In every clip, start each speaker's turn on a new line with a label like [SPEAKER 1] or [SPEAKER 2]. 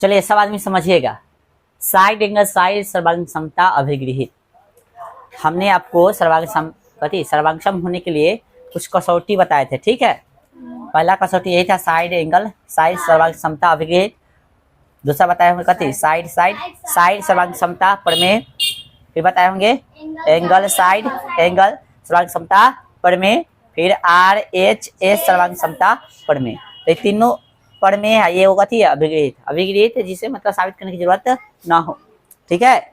[SPEAKER 1] चलिए सब आदमी समझिएगा। साइड एंगल साइड सर्वांग समता अभिगृहित। हमने आपको सर्वांगसम होने के लिए कुछ कसौटी बताए थे, ठीक है। पहला कसौटी यही था, साइड एंगल साइड सर्वांग समता अभिगृहित। दूसरा बताए होंगे कथी, साइड साइड सर्वांग समता प्रमेय। फिर बताए होंगे एंगल साइड एंगल सर्वांग समता प्रमेय। फिर RHS सर्वांग समता प्रमेय। तो तीनों प्रमेय है, ये होगा थी अभिगृहित जिसे मतलब साबित करने की जरूरत ना हो, ठीक है।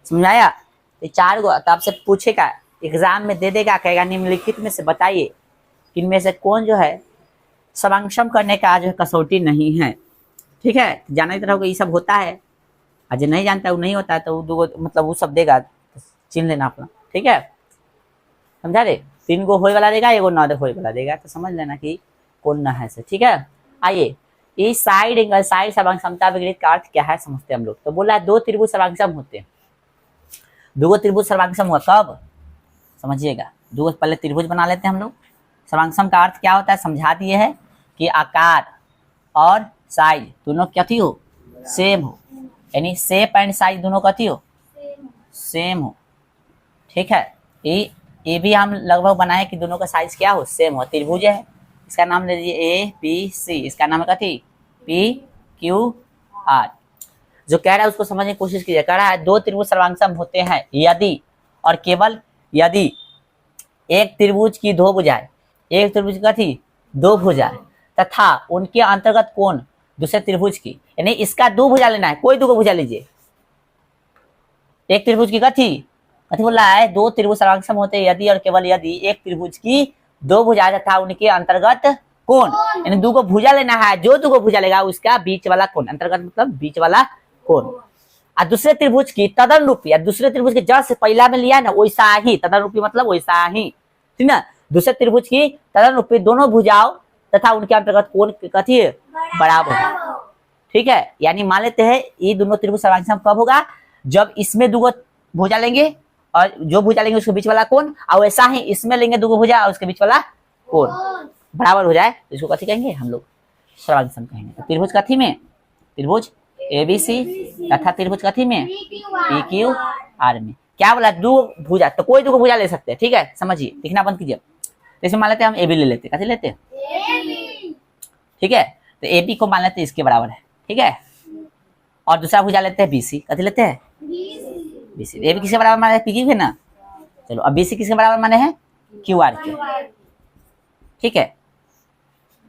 [SPEAKER 1] समझाया। ये चार गो तो आपसे पूछेगा, एग्जाम में दे देगा, कहेगा निम्नलिखित में से बताइए इनमें से कौन जो है सर्वांगसम करने का जो है कसौटी नहीं है, ठीक है। जाना ही तरह ये सब होता है, आज नहीं जानता है वो नहीं होता है, तो वो दो मतलब वो सब देगा, चिन्ह लेना अपना, ठीक है। समझा रे, 3 गो होए वाला देगा, 1 गो ना होए वाला देगा, तो समझ लेना कि कौन ना है से, ठीक है। आइए, ये साइड एंगल साइड सर्वांग समता विपरीत का अर्थ क्या है समझते हैं हम लोग। तो बोला है 2 त्रिभुज सर्वांगसम होते हैं। 2 त्रिभुज सर्वांगसम हुआ कब, समझिएगा। 2 पहले त्रिभुज बना लेते हैं हम लोग। सर्वांगसम का अर्थ क्या होता है समझा दिए है कि आकार और साइज दोनों कथी हो, सेम हो, यानी शेप एंड साइज दोनों कथी हो, सेम हो, ठीक है। ये भी हम लगभग बनाए कि दोनों का साइज क्या हो, सेम हो। त्रिभुज है, इसका नाम ले लीजिए ABC, इसका नाम है कथी PQR। जो कह रहा है उसको समझने की कोशिश कीजिए। कह रहा है 2 त्रिभुज सर्वांगसम होते हैं यदि और केवल यदि एक त्रिभुज की 2 भुजाएं, एक त्रिभुज की कथी 2 भुजाएं तथा उनके अंतर्गत कोण दूसरे त्रिभुज की, यानी इसका 2 भुजा लेना है, कोई 2 भुजा लीजिए। एक त्रिभुज की कथी बोल रहा है 2 त्रिभुज सर्वांगसम होते हैं यदि और केवल यदि एक त्रिभुज की 2 भुजाएं तथा उनके अंतर्गत कोण, यानी 2 को भुजा लेना है, जो 2 को भुजा लेगा उसका बीच वाला कोण, अंतर्गत मतलब बीच वाला कोण। और दूसरे त्रिभुज की तदन रूपी, दूसरे त्रिभुज के जैसे पहला में लिया ना वैसा ही, तदन रूपी मतलब वैसा ही, ठीक ना। दूसरे त्रिभुज की तदन रूपी दोनों भुजाओं तथा उनके अंतर्गत कोण कथी बराबर, ठीक है। यानी मान लेते हैं ये दोनों त्रिभुज सर्वांगसम कब होगा, जब इसमें 2 भुजा लेंगे और जो भुजा लेंगे उसके बीच वाला कोण, और वैसा ही इसमें लेंगे 2 भुजा और उसके बीच वाला कोण बराबर हो जाए, तो इसको कथी कहेंगे हम लोग, सर्वांगसम कहेंगे। तो त्रिभुज कथी में, त्रिभुज ABC तथा त्रिभुज कथी में PQR में। क्या बोला 2 भुजा, तो कोई 2 भुजा ले सकते हैं, ठीक है। समझिए, लिखना बंद कीजिए। जैसे मान लेते हैं हम AB ले लेते हैं, कथी लेते हैं, ठीक है। तो AB को मान लेते हैं इसके बराबर है, ठीक है। और दूसरा भुजा लेते हैं BC, कथी लेते हैं BC। AB किसके बराबर माने, PQ है ना। चलो अब BC किसके बराबर माने हैं, QR के, ठीक है।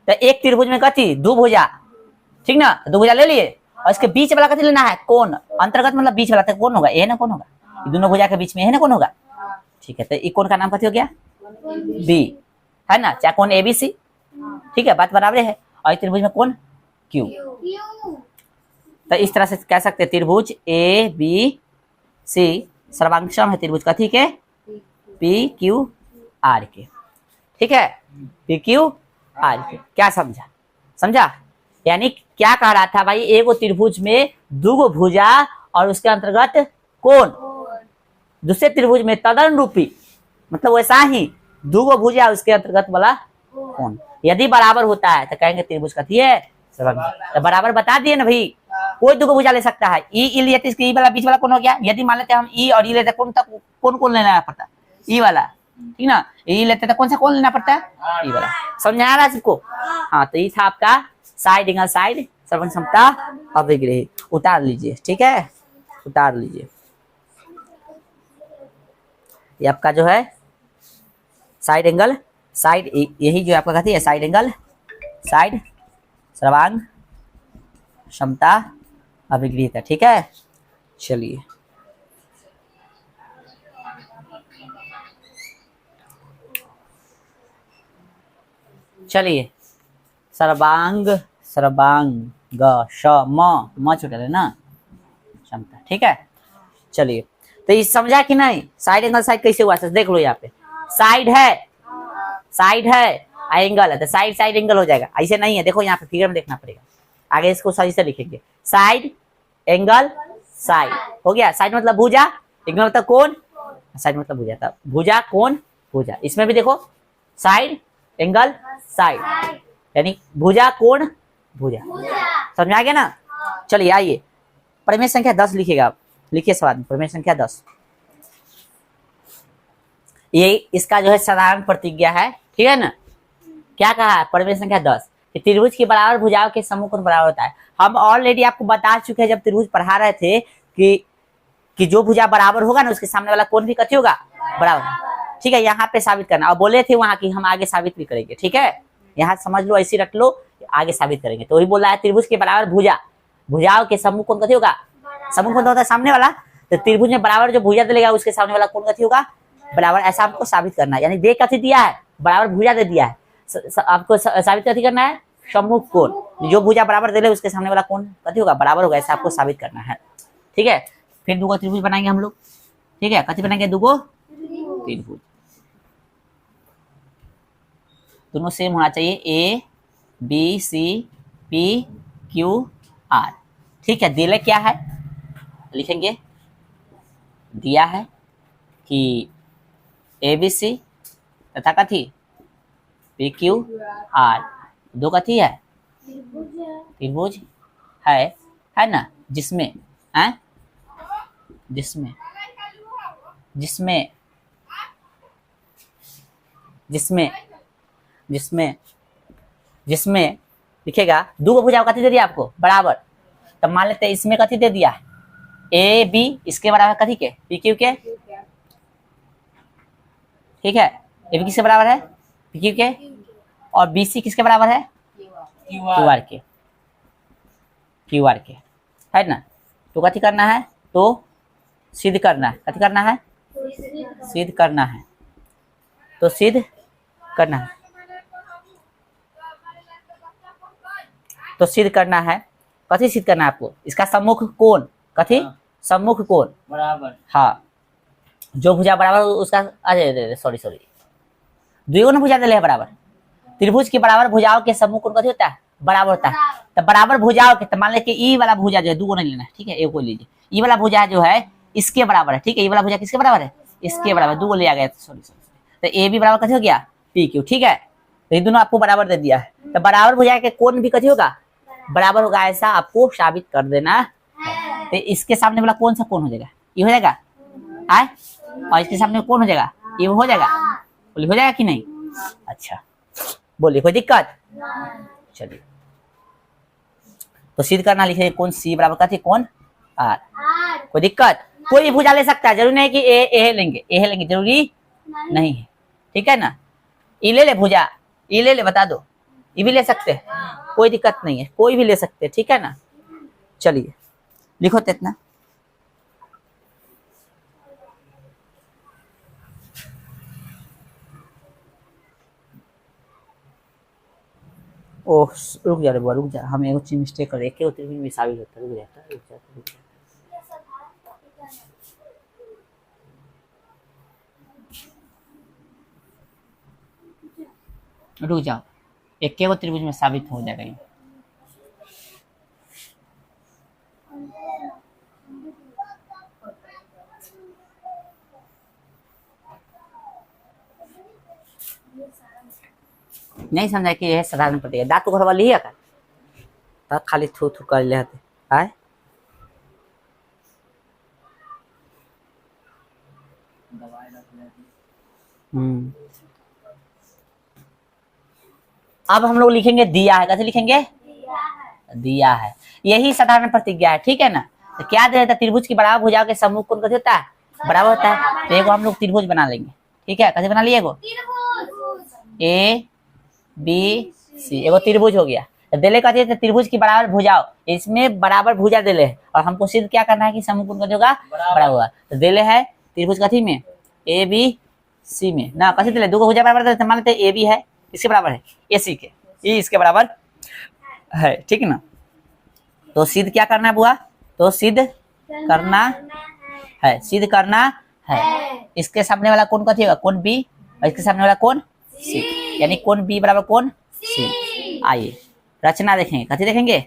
[SPEAKER 1] तो एक त्रिभुज में कथी 2 भुजा, ठीक ना, 2 भुजा ले लिए और इसके बीच वाला कथी लेना है, कोण, अंतर्गत मतलब बीच वाला, कौन होगा, ये ना कौन होगा, ये दोनों भुजा के बीच में है ना कौन होगा, ठीक है। तो ये कोण का नाम कथी हो गया B, है ना, चाहे कौन ABC, ठीक है, बात बराबर है। और त्रिभुज में कौन Q। तो इस तरह से कह सकते हैं त्रिभुज ABC सर्वांगसम है त्रिभुज कथी के PQR के, ठीक है, PQR के। क्या समझा, समझा। यानी क्या कह रहा था भाई, एक त्रिभुज में 2 भुजा और उसके अंतर्गत कोण, दूसरे त्रिभुज में तदन रूपी मतलब वैसा ही 2 भुजा उसके अंतर्गत वाला कोण यदि बराबर होता है तो कहेंगे त्रिभुज कथी है सर्वांगसम। तो बराबर बता दिए ना भाई, कोई 2 भुजा ले सकता है। ई लेते इसके ई वाला बीच वाला कौन हो गया, यदि मान लेते हम ई और ई लेते कौन तक कौन लेना पड़ता है, ई वाला, ठीक ना। ई लेते तो कौन सा कौन लेना पड़ता है, ई वाला। समझा रहा है सबको, हाँ। तो ये था आपका साइड एंगल साइड सर्वांग समता अभिगृहित। उतार लीजिए, ठीक है, उतार लीजिए। ये आपका जो है साइड एंगल साइड, यही जो आपका कहती है साइड एंगल साइड सर्वांग समता अभिगृहित है, ठीक है। चलिए चलिए सर्वांग म छूट है ना, क्षमता, ठीक है। चलिए तो ये समझा कि नहीं, साइड एंगल साइड कैसे हुआ, देख लो यहाँ पे साइड है एंगल है, तो साइड साइड एंगल हो जाएगा, ऐसे नहीं है। देखो यहाँ पे फिगर में देखना पड़ेगा, आगे इसको सही से लिखेंगे। साइड एंगल साइड हो गया, साइड मतलब भुजा, एंगल मतलब कोण, साइड मतलब भुजा, था भुजा कोण भुजा। इसमें भी देखो साइड एंगल साइड, यानी भुजा कोण भुजा। समझ में आ गया ना। चलिए आइए, परिमेय संख्या 10 लिखिएगा आप, लिखिए सवाल में परिमेय संख्या 10। ये इसका जो है साधारण प्रतिज्ञा है, ठीक है ना। क्या कहा है परिमेय संख्या 10 कि त्रिभुज की बराबर भुजाओं के समूह कोण बराबर होता है। हम ऑलरेडी आपको बता चुके हैं जब त्रिभुज पढ़ा रहे थे कि जो भुजा बराबर होगा ना उसके सामने वाला कोण भी कथी होगा, बराबर। ठीक है, यहाँ पे साबित करना, और बोले थे वहां कि हम आगे साबित भी करेंगे। ठीक है, यहाँ समझ लो, ऐसी रख लो, आगे साबित करेंगे। तो वही बोल रहा है त्रिभुज के बराबर भुजाओं के समूह कोण कथी होगा, समूह कोण होता है सामने वाला। तो त्रिभुज में बराबर जो भुजा दिलेगा उसके सामने वाला कोण कथी होगा, बराबर। ऐसा हमको साबित करना है, यानी दे कथी दिया है, बराबर भुजा दे दिया है, आपको साबित कथी करना है, सम्मुख कोण। जो भुजा बराबर दे उसके सामने वाला कोण कथी होगा, बराबर होगा, ऐसा आपको साबित करना है। ठीक है, फिर दुगो त्रिभुज बनाएंगे हम लोग। ठीक है, कथी बनाएंगे, दुगो त्रिभुज, दोनों सेम होना चाहिए, A B C P Q R. ठीक है, दिले क्या है लिखेंगे, दिया है कि ए बी सी तथा कथी पी क्यू आर, दो कथी है, त्रिभुज है ना, जिसमें है, जिसमें जिसमें जिसमें जिसमें जिसमें लिखेगा दो भुजा कथी दे दिया आपको, बराबर। तब मान लेते हैं इसमें कथी दे दिया, ए बी इसके बराबर कथी के, पी क्यू के। ठीक है, ए बी किसके बराबर है, पी क्यू के, और बी सी किसके बराबर है, क्यू आर के, है ना। तो कथी करना है, तो सिद्ध करना है, कथी करना है, सिद्ध करना है, तो सिद्ध करना है, तो सिद्ध करना है, कथी सिद्ध करना है आपको, इसका सम्मुख कोण, कथी सम्मुख कोण बराबर। हाँ, जो भुजा बराबर उसका, अरे सॉरी दुगो ना भुजा दिले है बराबर, त्रिभुज के बराबर भुजाओं के सम्मुख कोण कथी होता है, बराबर होता है। तो बराबर भुजाओं के, तो मान ले कि ई वाला भुजा जो है, दुगो नहीं लेना है, ठीक है, एक को लीजिए, ई वाला भुजा जो है इसके बराबर है। ठीक है, ये वाला भुजा किसके बराबर है, इसके बराबर, दुगो लिया गया, सॉरी। तो ए बी बराबर कथी हो गया, पी क्यू। ठीक है, तो ये दोनों आपको बराबर दे दिया है, तो बराबर भुजा के कोण भी कथी होगा, बराबर होगा, ऐसा आपको साबित कर देना है। तो इसके सामने वाला कौन सा कोण हो जाएगा, ये हो जाएगा आए, और इसके सामने कौन हो जाएगा, ये हो जाएगा, बोलिए हो जाएगा कि नहीं। अच्छा बोलिए, कोई दिक्कत, चलिए तो सिद्ध करना लिखिए, कौन सी बराबर कथी, कौन आर। कोई दिक्कत, कोई भी भुजा ले सकता है, जरूरी नहीं कि ए लेंगे, जरूरी नहीं है। ठीक है ना, ई ले भुजा, ई ले बता दो, ये भी ले सकते हैं, कोई दिक्कत नहीं है, कोई भी ले सकते हैं। ठीक है ना, चलिए लिखो तो इतना। ओह रुक जा रे बुआ, रुक जा, हम एगो चीज मिस्टेक कर, एक त्रिभुज में साबित होता है, रुक जाओ, एक त्रिभुज में साबित हो जाएगा ये। नहीं समझा कि यह साधारण प्रतिज्ञा, दांत घर वाली है का, तब खाली थू कर लेते आए। अब हम लोग लिखेंगे दिया है, कैसे लिखेंगे, दिया है, यही साधारण प्रतिज्ञा है। ठीक है ना, तो क्या दे देता, त्रिभुज की बराबर भुजाओं के सम्मुख कोण कैसे होता है, बराबर होता है। तो एगो हम लोग त्रिभुज बना लेंगे। ठीक है, कैसे बना लिए, एगो ए बी सी, एगो त्रिभुज हो गया। तो दिले कहते हैं त्रिभुज की बराबर भुजाओं, इसमें बराबर भुजा दिले है, और हमको सिद्ध क्या करना है कि सम्मुख कोण कैसे होगा, बराबर होगा। तो दिले है त्रिभुज कथी में, ए बी सी में ना, कैसे दिले, दो भुजा बराबर दिले, मान लेते ए बी है इसके बराबर है, ए सी के, ये इसके बराबर है। ठीक है ना, तो सिद्ध क्या करना है बुआ, तो सिद्ध करना है, सिद्ध करना है। इसके सामने वाला कोण कथी होगा, कोण बी, और इसके सामने वाला कोण सी, यानी कोण बी बराबर कोण सी। आइए रचना देखेंगे, कथी देखेंगे,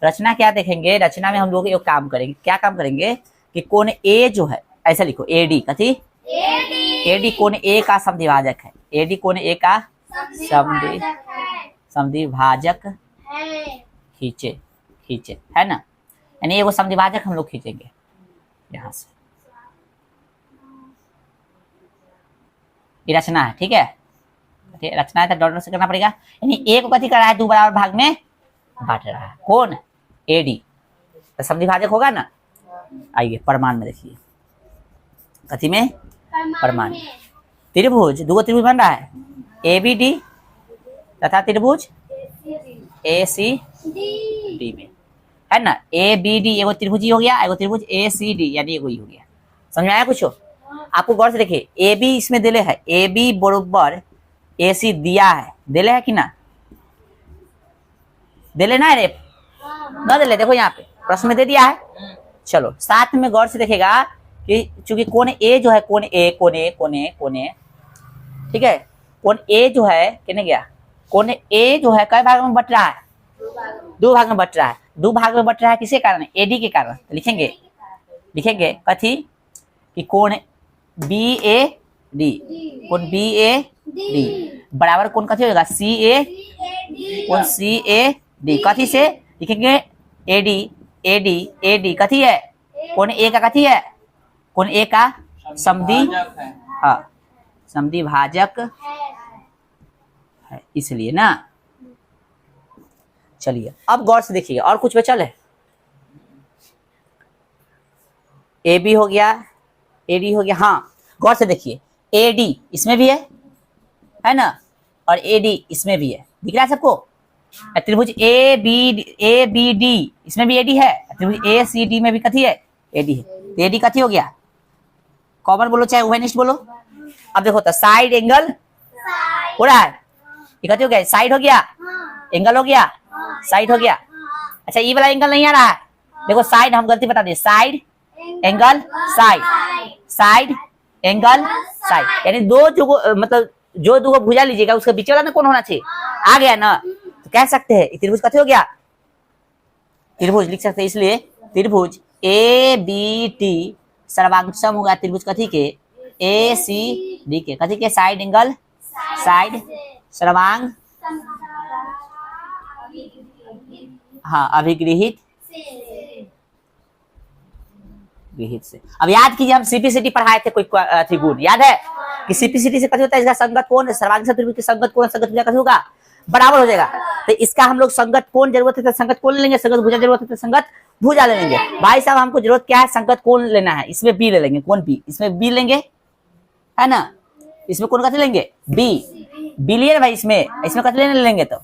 [SPEAKER 1] रचना क्या देखेंगे, रचना में हम लोग एक काम करेंगे, क्या काम करेंगे कि कोण ए जो है, ऐसा लिखो ए डी, कथी ए डी कोण ए का समद्विभाजक है, ए डी कोण ए का समद्विभाजक खींचे खींचे, है ना, यानी ये वो समद्विभाजक हम लोग खींचेंगे यहाँ से, ये रचना है, ठीक है, रचना है तो डॉट से करना पड़ेगा, यानी ए को कथी कर रहा है, 2 बराबर भाग में बांट रहा है, कौन, एडी, तो समद्विभाजक होगा ना। आइए प्रमाण में देखिए, कथी में, प्रमाण, त्रिभुज, 2 त्रिभुज बन रहा है, एबीडी तथा त्रिभुज एसीडी में, है ना, एबीडी एगो त्रिभुज हो गया, एगो त्रिभुज एसीडी यानी एगो ही हो गया, समझ में आया कुछ हो? आपको गौर से देखिए, ए बी इसमें दिले है, ए बी बरोबर ए सी दिया है, दिले है कि ना, दिले ना रे, ना दिले, देखो यहाँ पे प्रश्न में दे दिया है। चलो साथ में गौर से देखेगा कि चूंकि कोण ए जो है, कोण ए, ठीक है, कोण ए जो है कहने गया, कोण ए जो है कई भाग में बट रहा है, 2 भाग में बट रहा है, 2 भाग में बट रहा है किसके कारण, एडी के कारण, तो लिखेंगे कथी कि कोण बी ए डी, कोण बी ए डी बराबर कोण कथी होगा, सी ए, कोण सी ए डी, कथी से लिखेंगे, एडी एडी एडी कथी है, कोण ए का कथी है, कोण ए का समधि, हाँ समद्विभाजक है, इसलिए ना। चलिए अब गौर से देखिए, और कुछ बचल है, ए बी हो गया, एडी हो गया, हाँ गौर से देखिए, एडी इसमें भी है ना, और एडी इसमें भी है, दिख रहा है सबको, त्रिभुज ए बी डी इसमें भी एडी है, त्रिभुज ए सी डी में भी कथी है, एडी है, तो एडी कथी हो गया, कॉमन बोलो चाहे उभयनिष्ठ बोलो। अब देखो तो साइड एंगल हो रहा है, ये कथी हो गया, साइड हो गया, एंगल हो गया, साइड हो गया, अच्छा ये वाला एंगल नहीं आ रहा है, देखो साइड हम गलती बता दें, side angle side, side angle side, यानी दो जो मतलब जो 2 भुजा लीजिएगा उसके बीच वाला ना कौन होना चाहिए, आ गया ना, तो कह सकते हैं त्रिभुज कथी हो गया, त्रिभुज लिख सकते हैं, इसलिए त्रिभुज ए बी टी सर्वांगसम होगा त्रिभुज कथी के, ए सी डी के, कथी के, साइड एंगल साइड सर्वांग, हाँ अभिगृहित विहित से। अब याद कीजिए हम सीपीसीटी पढ़ाए थे कोई त्रिगुण, याद है कि सीपीसीटी से कथी होता है, इसका संगत कोण, सर्वांग त्रिभुज की संगत कोण, संगत भुजा कथी होगा, बराबर हो जाएगा, तो इसका हम लोग संगत कोण जरूरत है तो संगत कोण ले लेंगे, संगत भुजा जरूरत है तो संगत भुजा ले लेंगे। भाई साहब हमको जरूरत क्या है, संगत कोण लेना है, इसमें बी ले लेंगे, कौन बी, इसमें बी लेंगे, है ना, इसमें कौन कथी लेंगे, बी लिए भाई, इसमें कथी लेने लेंगे, तो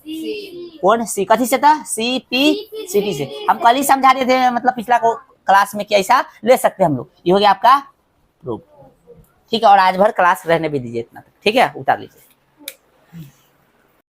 [SPEAKER 1] कौन सी, कथी से था, सी पी सी टी से, हम कल ही समझा रहे थे, मतलब पिछला क्लास में क्या ऐसा ले सकते हैं हम लोग, ये हो गया आपका प्रूफ, ठीक है, और आज भर क्लास रहने भी दीजिए इतना, ठीक है, उतार लीजिए।